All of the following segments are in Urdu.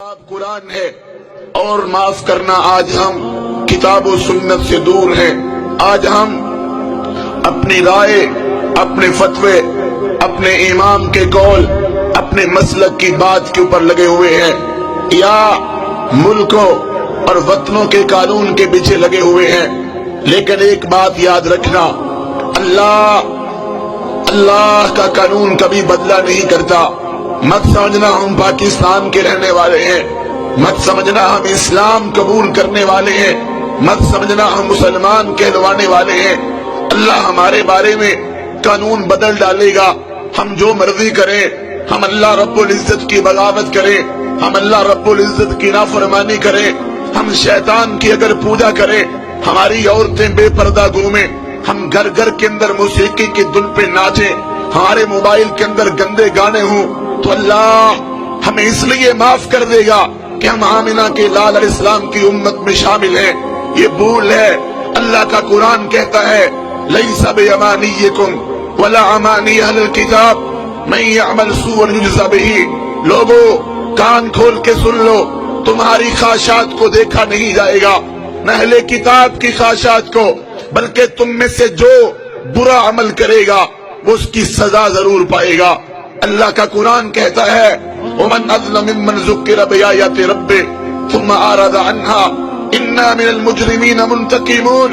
کتاب قرآن ہے اور معاف کرنا آج ہم کتاب و سنت سے دور ہیں. آج ہم اپنی رائے، اپنے فتوے، اپنے امام کے قول، اپنے مسلک کی بات کے اوپر لگے ہوئے ہیں یا ملکوں اور وطنوں کے قانون کے پیچھے لگے ہوئے ہیں. لیکن ایک بات یاد رکھنا، اللہ کا قانون کبھی بدلہ نہیں کرتا. مت سمجھنا ہم پاکستان کے رہنے والے ہیں، مت سمجھنا ہم اسلام قبول کرنے والے ہیں، مت سمجھنا ہم مسلمان کہلوانے والے ہیں. اللہ ہمارے بارے میں قانون بدل ڈالے گا. ہم جو مرضی کریں، ہم اللہ رب العزت کی بغاوت کریں، ہم اللہ رب العزت کی نافرمانی کریں، ہم شیطان کی اگر پوجا کریں، ہماری عورتیں بے پردہ گھومیں، ہم گھر گھر کے اندر موسیقی کی دھن پہ ناچیں، ہمارے موبائل کے اندر گندے گانے ہوں، تو اللہ ہمیں اس لیے معاف کر دے گا کہ ہم آمنہ کے لال علیہ السلام کی امت میں شامل ہیں. یہ بھول ہے. اللہ کا قرآن کہتا ہے لیس بامانیکم ولا امانی اہل الکتاب من یعمل سوءا یجزا بہ. لوگوں کان کھول کے سن لو، تمہاری خواہشات کو دیکھا نہیں جائے گا، نہ اہل کتاب کی خواہشات کو، بلکہ تم میں سے جو برا عمل کرے گا وہ اس کی سزا ضرور پائے گا. اللہ کا قرآن کہتا ہے وَمَنْ أَظْلَمُ مِمَّنْ ذُكِّرَ بِآيَاتِ رَبِّهِ ثُمَّ أَعْرَضَ عَنْهَا إِنَّا مِنَ الْمُجْرِمِينَ مُنْتَقِمُونَ.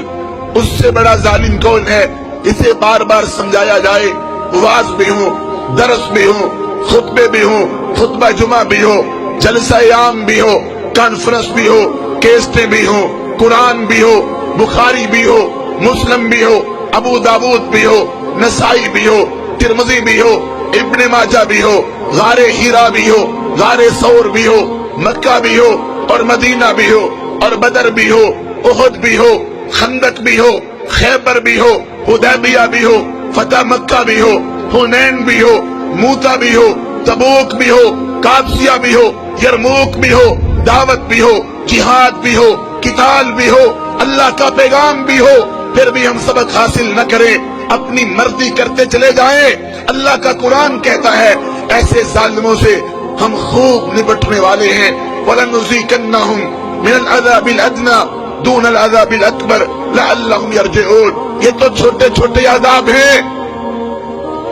اس سے بڑا ظالم کون ہے؟ اسے بار بار سمجھایا جائے، واعظ بھی ہوں، درس بھی ہوں، خطبے بھی ہوں، خطبہ جمعہ بھی ہو، جلسہ عام بھی ہو، کانفرنس بھی ہو، کیسٹیں بھی ہوں، قرآن بھی ہو، بخاری بھی ہو، مسلم بھی ہو، ابو داود بھی ہو، نسائی بھی ہو، ترمذی بھی ہو، ابن ماجہ بھی ہو، غار ہیرا بھی ہو، غار ثور بھی ہو، مکہ بھی ہو اور مدینہ بھی ہو، اور بدر بھی ہو، احد بھی ہو، خندق بھی ہو، خیبر بھی ہو، حدیبیہ بھی ہو، فتح مکہ بھی ہو، حنین بھی ہو، موتا بھی ہو، تبوک بھی ہو، قادسیہ بھی ہو، یرموک بھی ہو، دعوت بھی ہو، جہاد بھی ہو، قتال بھی ہو، اللہ کا پیغام بھی ہو، پھر بھی ہم سبق حاصل نہ کریں، اپنی مرضی کرتے چلے جائیں. اللہ کا قرآن کہتا ہے ایسے ظالموں سے ہم خوب نپٹنے والے ہیں. وَلَنُذِيقَنَّهُمْ مِنَ الْعَذَابِ الْأَدْنَىٰ دُونَ الْعَذَابِ الْأَكْبَرِ لَعَلَّهُمْ يَرْجِعُونَ. یہ تو چھوٹے چھوٹے عذاب ہیں،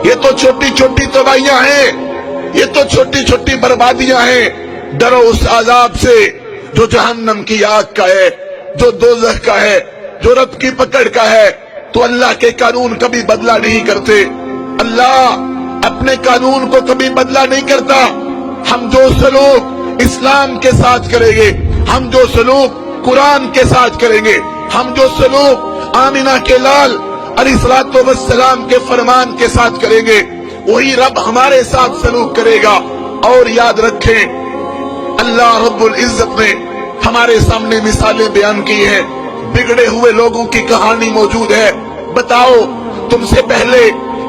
یہ تو چھوٹی چھوٹی تباہیاں ہیں، یہ تو چھوٹی چھوٹی بربادیاں ہیں. ڈرو اس عذاب سے جو جہنم کی آگ کا ہے، جو دوزخ کا ہے، جو رب کی پکڑ کا ہے. تو اللہ کے قانون کبھی بدلہ نہیں کرتے، اللہ اپنے قانون کو کبھی بدلہ نہیں کرتا. ہم جو سلوک اسلام کے ساتھ کریں گے، ہم جو سلوک قرآن کے ساتھ کریں گے، ہم جو سلوک آمنہ کے لال علیہ السلام کے فرمان کے ساتھ کریں گے، وہی رب ہمارے ساتھ سلوک کرے گا. اور یاد رکھیں اللہ رب العزت نے ہمارے سامنے مثالیں بیان کی ہیں. بگڑے ہوئے لوگوں کی کہانی موجود ہے. بتاؤ تم سے پہلے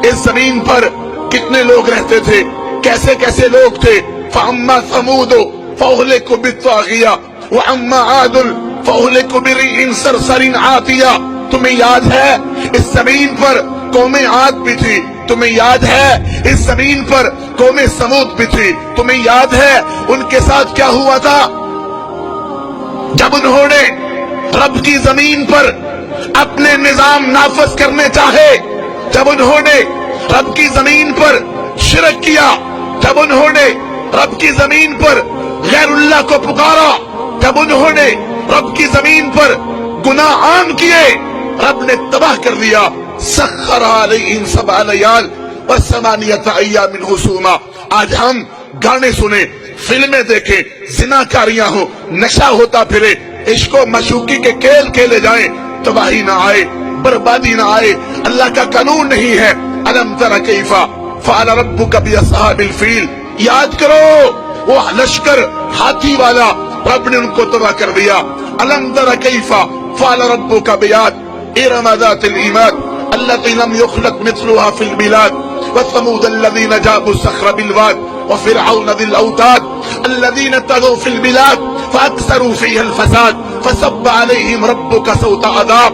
اس زمین پر کتنے لوگ رہتے تھے، کیسے کیسے لوگ تھے. فَأَمَّا ثَمُودُ فَأُهْلِكُوا بِالطَّاغِيَةِ وَأَمَّا عَادٌ فَأُهْلِكُوا بِرِيحٍ صَرْصَرٍ عَاتِيَةٍ. تمہیں یاد ہے اس زمین پر قوم عاد بھی تھی، تمہیں یاد ہے اس زمین پر قوم سمود بھی تھی، تمہیں یاد ہے ان کے ساتھ کیا ہوا تھا جب انہوں نے رب کی زمین پر اپنے نظام نافذ کرنے چاہے، جب انہوں نے رب کی زمین پر شرک کیا، جب انہوں نے رب کی زمین پر غیر اللہ کو پکارا، جب انہوں نے رب کی زمین پر گناہ عام کیے، رب نے تباہ کر دیا. سخر علیہم 7 لیال و8 ایام حسوما. آج ہم گانے سنیں، فلمیں دیکھیں، زناکاریاں ہوں، نشہ ہوتا پھرے، عشق و معشوقی کے کھیل کھیلے جائیں، تباہی نہ آئے، بربادی نہ آئے. اللہ کا قانون نہیں ہے. الم تر کیف فعل ربک باصحاب الفیل. یاد کرو وہ لشکر ہاتھی والا، رب نے ان کو تباہ کر دیا. الم تر کیف فعل ربک بعاد ارم ذات العماد التي لم يخلق مثلها في البلاد وثمود الذين جابوا الصخر بالواد وفرعون ذي الاوتاد الذين طغوا في البلاد فاكثروا فيها الفساد فصب عليهم ربك سوط عذاب.